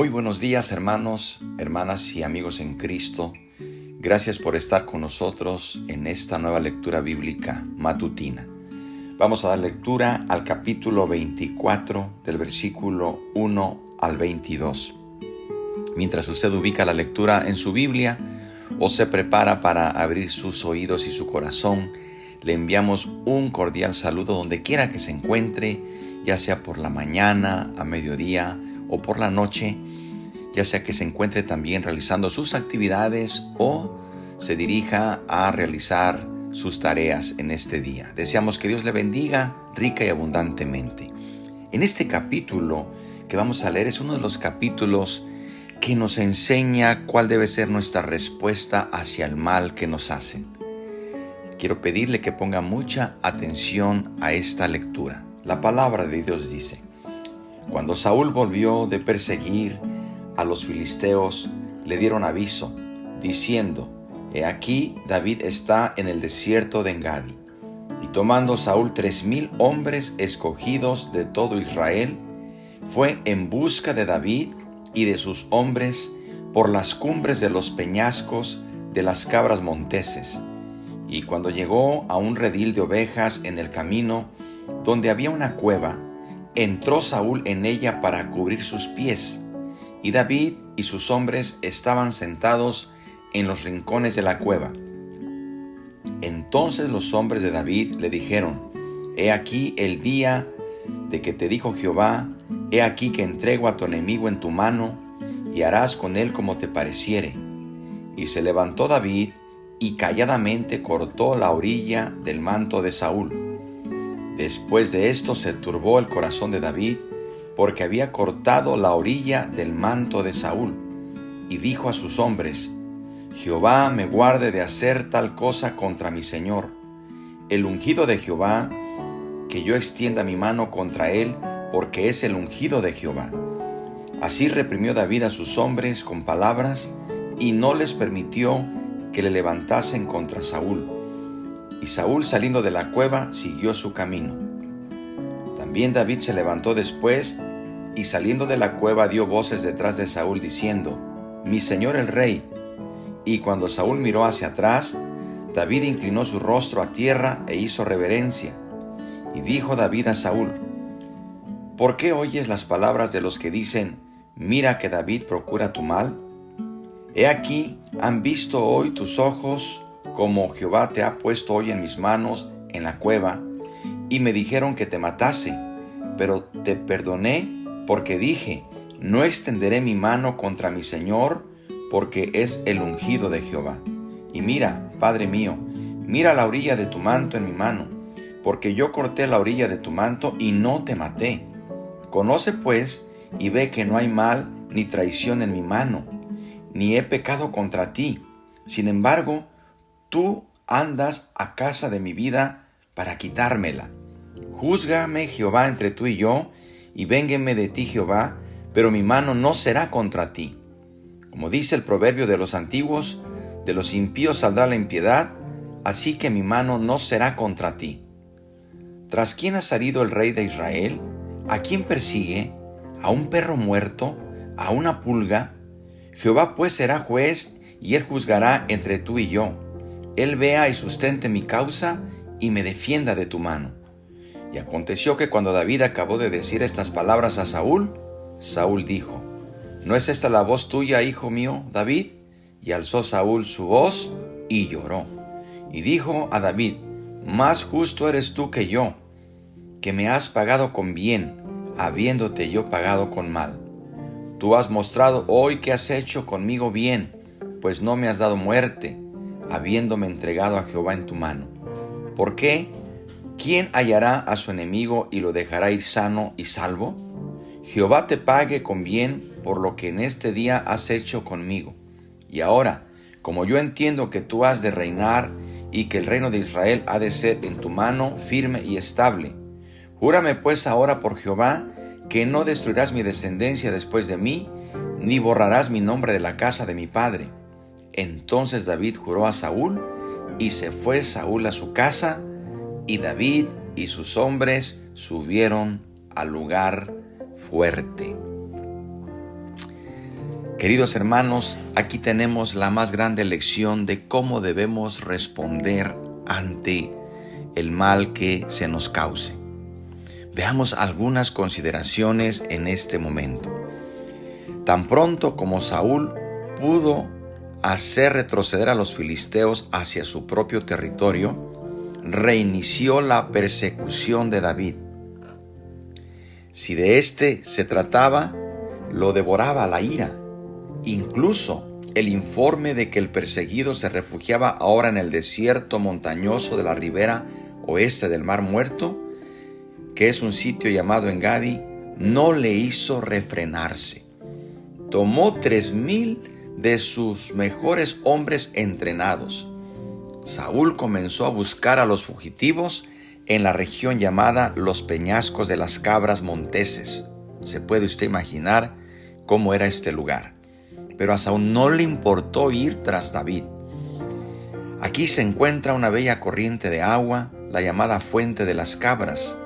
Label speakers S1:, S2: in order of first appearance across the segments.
S1: Muy buenos días, hermanos, hermanas y amigos en Cristo. Gracias por estar con nosotros en esta nueva lectura bíblica matutina. Vamos a dar lectura al capítulo 24 del versículo 1 al 22. Mientras usted ubica la lectura en su Biblia o se prepara para abrir sus oídos y su corazón, le enviamos un cordial saludo donde quiera que se encuentre, ya sea por la mañana, a mediodía o por la noche, ya sea que se encuentre también realizando sus actividades o se dirija a realizar sus tareas en este día. Deseamos que Dios le bendiga rica y abundantemente. En este capítulo que vamos a leer es uno de los capítulos que nos enseña cuál debe ser nuestra respuesta hacia el mal que nos hacen. Quiero pedirle que ponga mucha atención a esta lectura. La palabra de Dios dice: Cuando Saúl volvió de perseguir a los filisteos, le dieron aviso, diciendo: He aquí, David está en el desierto de Engadi. Y tomando Saúl 3,000 hombres escogidos de todo Israel, fue en busca de David y de sus hombres por las cumbres de los peñascos de las cabras monteses. Y cuando llegó a un redil de ovejas en el camino, donde había una cueva, entró Saúl en ella para cubrir sus pies, y David y sus hombres estaban sentados en los rincones de la cueva. Entonces los hombres de David le dijeron: He aquí el día de que te dijo Jehová: He aquí que entrego a tu enemigo en tu mano, y harás con él como te pareciere. Y se levantó David, y calladamente cortó la orilla del manto de Saúl. Después de esto se turbó el corazón de David, porque había cortado la orilla del manto de Saúl, y dijo a sus hombres: Jehová me guarde de hacer tal cosa contra mi señor, el ungido de Jehová, que yo extienda mi mano contra él, porque es el ungido de Jehová. Así reprimió David a sus hombres con palabras, y no les permitió que le levantasen contra Saúl. Y Saúl, saliendo de la cueva, siguió su camino. También David se levantó después, y saliendo de la cueva dio voces detrás de Saúl, diciendo: Mi señor el rey. Y cuando Saúl miró hacia atrás, David inclinó su rostro a tierra e hizo reverencia. Y dijo David a Saúl: ¿Por qué oyes las palabras de los que dicen: Mira que David procura tu mal? He aquí, han visto hoy tus ojos como Jehová te ha puesto hoy en mis manos en la cueva, y me dijeron que te matase, pero te perdoné porque dije: No extenderé mi mano contra mi señor, porque es el ungido de Jehová. Y mira, Padre mío, mira la orilla de tu manto en mi mano, porque yo corté la orilla de tu manto y no te maté. Conoce pues y ve que no hay mal ni traición en mi mano, ni he pecado contra ti. Sin embargo, tú andas a casa de mi vida para quitármela. Júzgame, Jehová, entre tú y yo, y véngueme de ti, Jehová, pero mi mano no será contra ti. Como dice el proverbio de los antiguos: de los impíos saldrá la impiedad, así que mi mano no será contra ti. ¿Tras quién ha salido el rey de Israel? ¿A quién persigue? ¿A un perro muerto? ¿A una pulga? Jehová pues será juez, y él juzgará entre tú y yo. Él vea y sustente mi causa, y me defienda de tu mano. Y aconteció que cuando David acabó de decir estas palabras a Saúl, Saúl dijo: ¿No es esta la voz tuya, hijo mío, David? Y alzó Saúl su voz y lloró. Y dijo a David: Más justo eres tú que yo, que me has pagado con bien, habiéndote yo pagado con mal. Tú has mostrado hoy que has hecho conmigo bien, pues no me has dado muerte, habiéndome entregado a Jehová en tu mano. ¿Por qué? ¿Quién hallará a su enemigo y lo dejará ir sano y salvo? Jehová te pague con bien por lo que en este día has hecho conmigo. Y ahora, como yo entiendo que tú has de reinar y que el reino de Israel ha de ser en tu mano firme y estable, júrame pues ahora por Jehová que no destruirás mi descendencia después de mí, ni borrarás mi nombre de la casa de mi padre. Entonces David juró a Saúl, y se fue Saúl a su casa, y David y sus hombres subieron al lugar fuerte. Queridos hermanos, aquí tenemos la más grande lección de cómo debemos responder ante el mal que se nos cause. Veamos algunas consideraciones en este momento. Tan pronto como Saúl pudo hacer retroceder a los filisteos hacia su propio territorio, reinició la persecución de David. Si de éste se trataba, lo devoraba la ira. Incluso el informe de que el perseguido se refugiaba ahora en el desierto montañoso de la ribera oeste del Mar Muerto, que es un sitio llamado En-Gadi, no le hizo refrenarse. Tomó 3,000 de sus mejores hombres entrenados. Saúl comenzó a buscar a los fugitivos en la región llamada Los Peñascos de las Cabras Monteses. Se puede usted imaginar cómo era este lugar. Pero a Saúl no le importó ir tras David. Aquí se encuentra una bella corriente de agua, la llamada Fuente de las Cabras,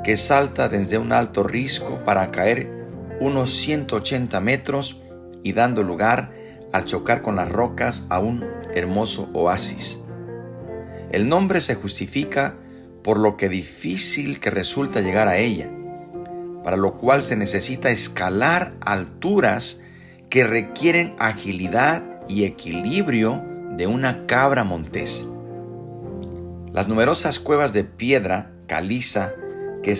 S1: que salta desde un alto risco para caer unos 180 metros y dando lugar al chocar con las rocas a un hermoso oasis. El nombre se justifica por lo que difícil que resulta llegar a ella, para lo cual se necesita escalar alturas que requieren agilidad y equilibrio de una cabra montés. Las numerosas cuevas de piedra caliza que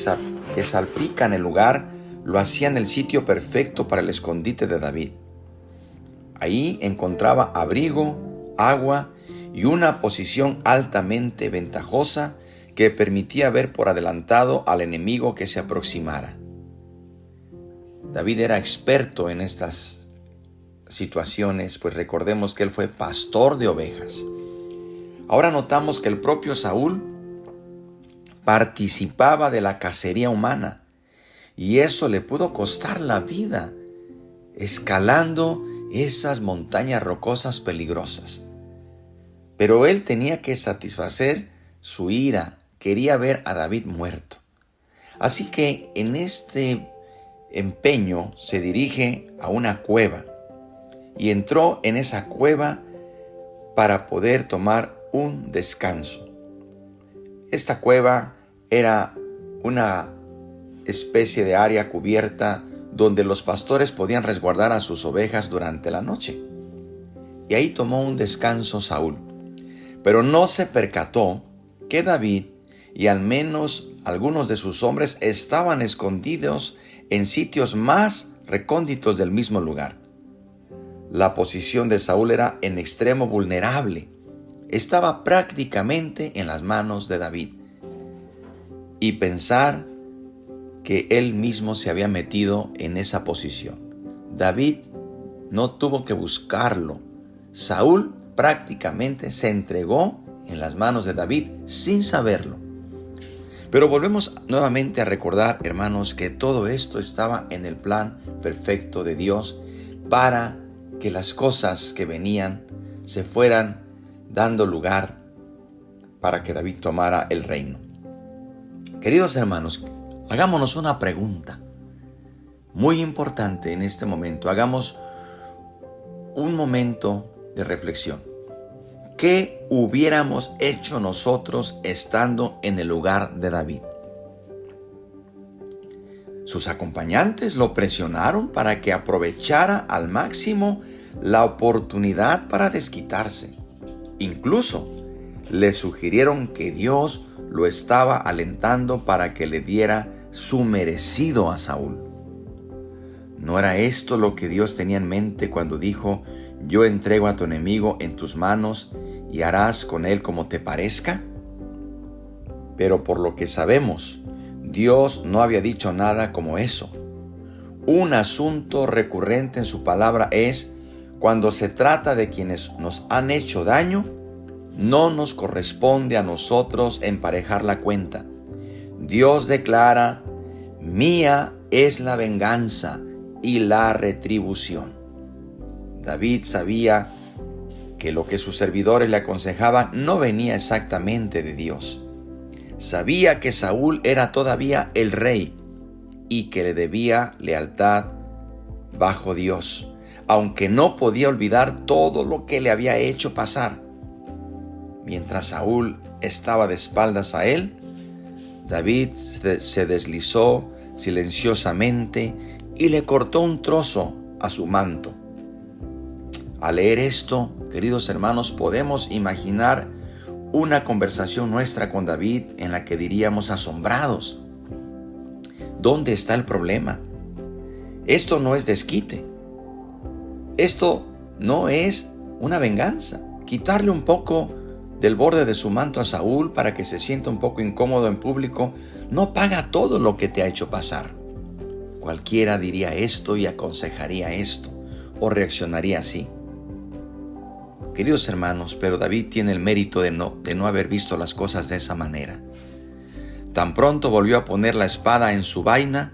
S1: salpican el lugar lo hacían el sitio perfecto para el escondite de David. Ahí encontraba abrigo, agua y una posición altamente ventajosa que permitía ver por adelantado al enemigo que se aproximara. David era experto en estas situaciones, pues recordemos que él fue pastor de ovejas. Ahora notamos que el propio Saúl participaba de la cacería humana y eso le pudo costar la vida, escalando esas montañas rocosas peligrosas. Pero él tenía que satisfacer su ira, quería ver a David muerto. Así que en este empeño se dirige a una cueva y entró en esa cueva para poder tomar un descanso. Esta cueva era una especie de área cubierta donde los pastores podían resguardar a sus ovejas durante la noche. Y ahí tomó un descanso Saúl. Pero no se percató que David y al menos algunos de sus hombres estaban escondidos en sitios más recónditos del mismo lugar. La posición de Saúl era en extremo vulnerable. Estaba prácticamente en las manos de David. Y pensar que él mismo se había metido en esa posición. David no tuvo que buscarlo. Saúl prácticamente se entregó en las manos de David sin saberlo. Pero volvemos nuevamente a recordar, hermanos, que todo esto estaba en el plan perfecto de Dios para que las cosas que venían se fueran dando lugar para que David tomara el reino. Queridos hermanos, hagámonos una pregunta muy importante en este momento. Hagamos un momento de reflexión. ¿Qué hubiéramos hecho nosotros estando en el lugar de David? Sus acompañantes lo presionaron para que aprovechara al máximo la oportunidad para desquitarse. Incluso le sugirieron que Dios lo estaba alentando para que le diera su merecido a Saúl. ¿No era esto lo que Dios tenía en mente cuando dijo: yo entrego a tu enemigo en tus manos y harás con él como te parezca? Pero por lo que sabemos, Dios no había dicho nada como eso. Un asunto recurrente en su palabra es: cuando se trata de quienes nos han hecho daño, no nos corresponde a nosotros emparejar la cuenta. Dios declara: mía es la venganza y la retribución. David sabía que lo que sus servidores le aconsejaban no venía exactamente de Dios. Sabía que Saúl era todavía el rey y que le debía lealtad bajo Dios. aunque no podía olvidar todo lo que le había hecho pasar. Mientras Saúl estaba de espaldas a él, David se deslizó silenciosamente y le cortó un trozo a su manto. Al leer esto, queridos hermanos, podemos imaginar una conversación nuestra con David en la que diríamos asombrados: ¿dónde está el problema? Esto no es desquite. Esto no es una venganza. Quitarle un poco del borde de su manto a Saúl para que se sienta un poco incómodo en público no paga todo lo que te ha hecho pasar. Cualquiera diría esto y aconsejaría esto o reaccionaría así. Queridos hermanos, pero David tiene el mérito de no haber visto las cosas de esa manera. Tan pronto volvió a poner la espada en su vaina,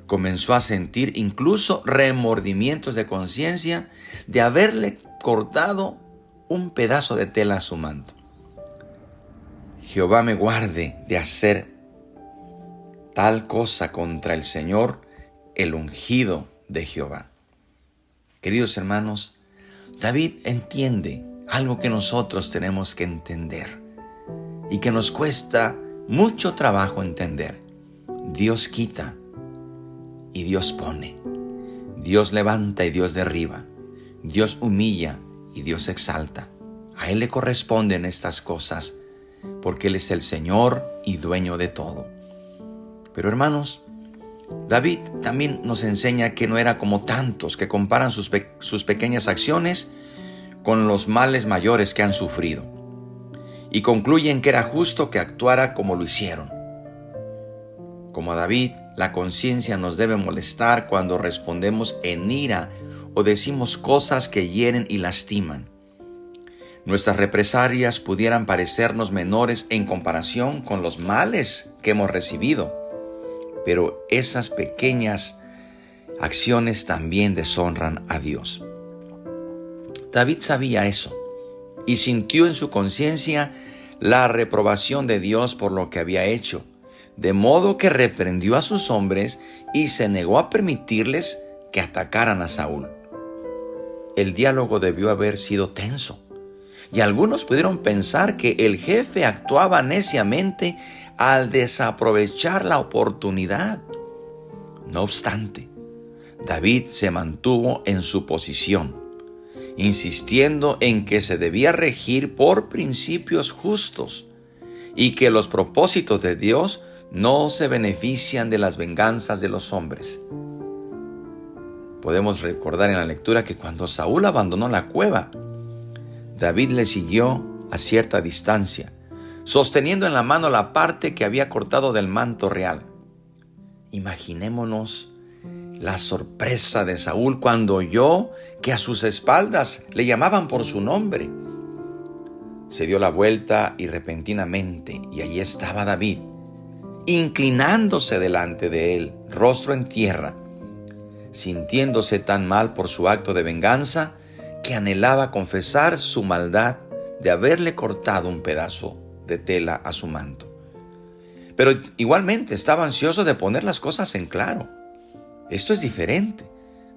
S1: comenzó a sentir incluso remordimientos de conciencia de haberle cortado un pedazo de tela a su manto. Jehová me guarde de hacer tal cosa contra el Señor, el ungido de Jehová. Queridos hermanos, David entiende algo que nosotros tenemos que entender y que nos cuesta mucho trabajo entender. Dios quita y Dios pone. Dios levanta y Dios derriba. Dios humilla y Dios exalta. A Él le corresponden estas cosas porque Él es el Señor y dueño de todo. Pero hermanos, David también nos enseña que no era como tantos que comparan sus pequeñas acciones con los males mayores que han sufrido y concluyen que era justo que actuara como lo hicieron. Como a David, la conciencia nos debe molestar cuando respondemos en ira o decimos cosas que hieren y lastiman. Nuestras represalias pudieran parecernos menores en comparación con los males que hemos recibido, pero esas pequeñas acciones también deshonran a Dios. David sabía eso y sintió en su conciencia la reprobación de Dios por lo que había hecho, de modo que reprendió a sus hombres y se negó a permitirles que atacaran a Saúl. El diálogo debió haber sido tenso, y algunos pudieron pensar que el jefe actuaba neciamente al desaprovechar la oportunidad. No obstante, David se mantuvo en su posición, insistiendo en que se debía regir por principios justos y que los propósitos de Dios no se benefician de las venganzas de los hombres. Podemos recordar en la lectura que cuando Saúl abandonó la cueva, David le siguió a cierta distancia, sosteniendo en la mano la parte que había cortado del manto real. Imaginémonos la sorpresa de Saúl cuando oyó que a sus espaldas le llamaban por su nombre. Se dio la vuelta y repentinamente, y allí estaba David, inclinándose delante de él, rostro en tierra, sintiéndose tan mal por su acto de venganza que anhelaba confesar su maldad de haberle cortado un pedazo de tela a su manto. Pero igualmente estaba ansioso de poner las cosas en claro. Esto es diferente.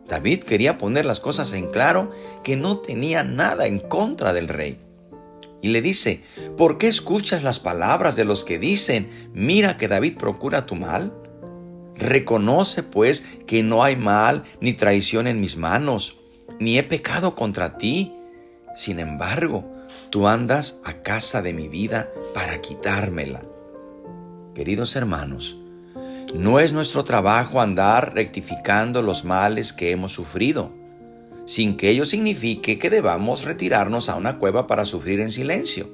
S1: David quería poner las cosas en claro que no tenía nada en contra del rey. Y le dice: ¿por qué escuchas las palabras de los que dicen, mira que David procura tu mal? Reconoce pues que no hay mal ni traición en mis manos, ni he pecado contra ti. Sin embargo, tú andas a casa de mi vida para quitármela. Queridos hermanos, no es nuestro trabajo andar rectificando los males que hemos sufrido, sin que ello signifique que debamos retirarnos a una cueva para sufrir en silencio.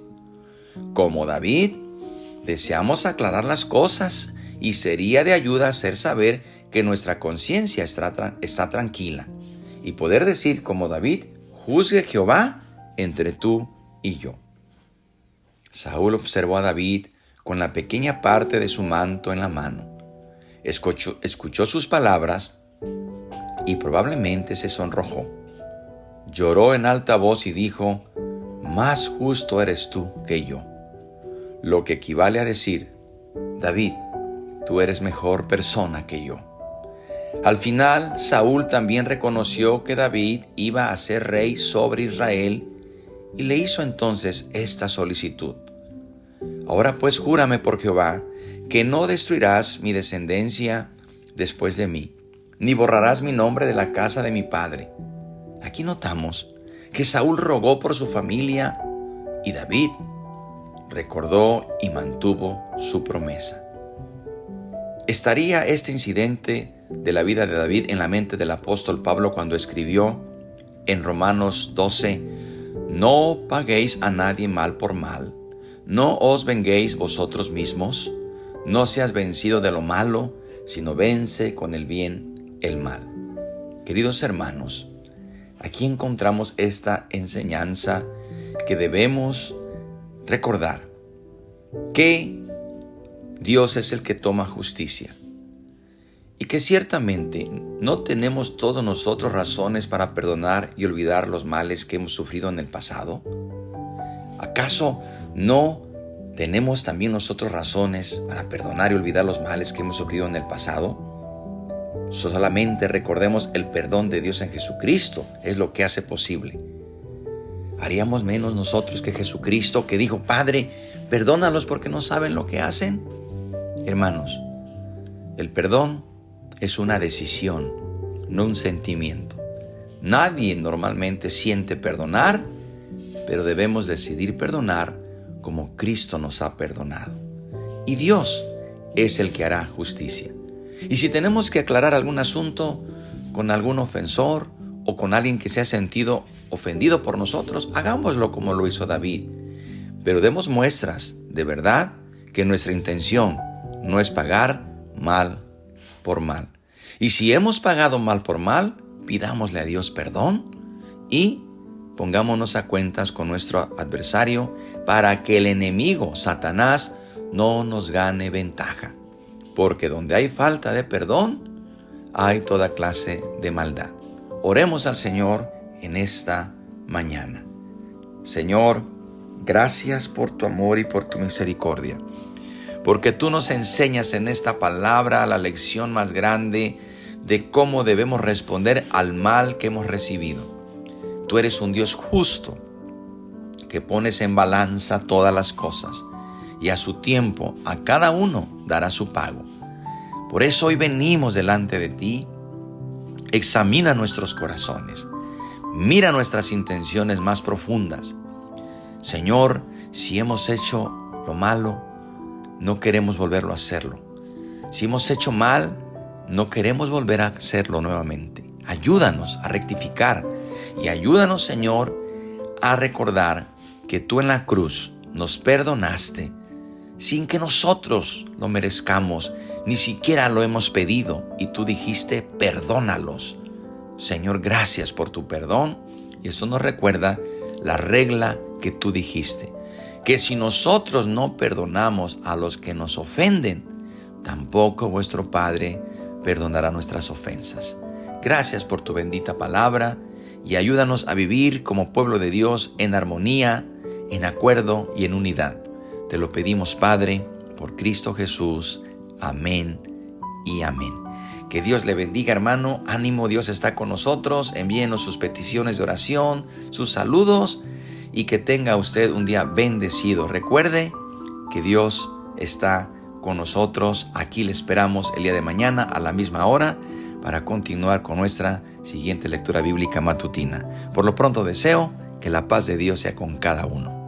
S1: Como David, deseamos aclarar las cosas y sería de ayuda hacer saber que nuestra conciencia está tranquila y poder decir como David: juzgue Jehová entre tú y yo. Saúl observó a David con la pequeña parte de su manto en la mano. Escuchó sus palabras y probablemente se sonrojó. Lloró en alta voz y dijo: más justo eres tú que yo. Lo que equivale a decir: David, tú eres mejor persona que yo. Al final, Saúl también reconoció que David iba a ser rey sobre Israel y le hizo entonces esta solicitud: Ahora pues júrame por Jehová que no destruirás mi descendencia después de mí, ni borrarás mi nombre de la casa de mi padre. Aquí notamos que Saúl rogó por su familia y David recordó y mantuvo su promesa. ¿Estaría este incidente de la vida de David en la mente del apóstol Pablo cuando escribió en Romanos 12: No paguéis a nadie mal por mal, no os venguéis vosotros mismos, no seas vencido de lo malo, sino vence con el bien el mal? Queridos hermanos, aquí encontramos esta enseñanza que debemos recordar, que Dios es el que toma justicia y que ciertamente no tenemos todos nosotros razones para perdonar y olvidar los males que hemos sufrido en el pasado. ¿Acaso no tenemos también nosotros razones para perdonar y olvidar los males que hemos sufrido en el pasado? Solamente recordemos el perdón de Dios en Jesucristo, es lo que hace posible. ¿Haríamos menos nosotros que Jesucristo, que dijo: Padre, perdónalos porque no saben lo que hacen? Hermanos, el perdón es una decisión, no un sentimiento. Nadie normalmente siente perdonar, pero debemos decidir perdonar como Cristo nos ha perdonado. Y Dios es el que hará justicia. Y si tenemos que aclarar algún asunto con algún ofensor o con alguien que se ha sentido ofendido por nosotros, hagámoslo como lo hizo David. Pero demos muestras de verdad que nuestra intención no es pagar mal por mal. Y si hemos pagado mal por mal, pidámosle a Dios perdón y pongámonos a cuentas con nuestro adversario para que el enemigo, Satanás, no nos gane ventaja. Porque donde hay falta de perdón, hay toda clase de maldad. Oremos al Señor en esta mañana. Señor, gracias por tu amor y por tu misericordia, porque tú nos enseñas en esta palabra la lección más grande de cómo debemos responder al mal que hemos recibido. Tú eres un Dios justo, que pones en balanza todas las cosas, y a su tiempo a cada uno dará su pago. Por eso hoy venimos delante de ti. Examina nuestros corazones, mira nuestras intenciones más profundas. Señor, si hemos hecho lo malo, no queremos volverlo a hacerlo. Si hemos hecho mal, no queremos volver a hacerlo nuevamente. Ayúdanos a rectificar y ayúdanos, Señor, a recordar que tú en la cruz nos perdonaste sin que nosotros lo merezcamos, ni siquiera lo hemos pedido, y tú dijiste: perdónalos. Señor, gracias por tu perdón. Y eso nos recuerda la regla que tú dijiste, que si nosotros no perdonamos a los que nos ofenden, tampoco vuestro Padre perdonará nuestras ofensas. Gracias por tu bendita palabra y ayúdanos a vivir como pueblo de Dios en armonía, en acuerdo y en unidad. Te lo pedimos, Padre, por Cristo Jesús. Amén y amén. Que Dios le bendiga, hermano. Ánimo, Dios está con nosotros. Envíenos sus peticiones de oración, sus saludos, y que tenga usted un día bendecido. Recuerde que Dios está con nosotros. Aquí le esperamos el día de mañana a la misma hora para continuar con nuestra siguiente lectura bíblica matutina. Por lo pronto deseo que la paz de Dios sea con cada uno.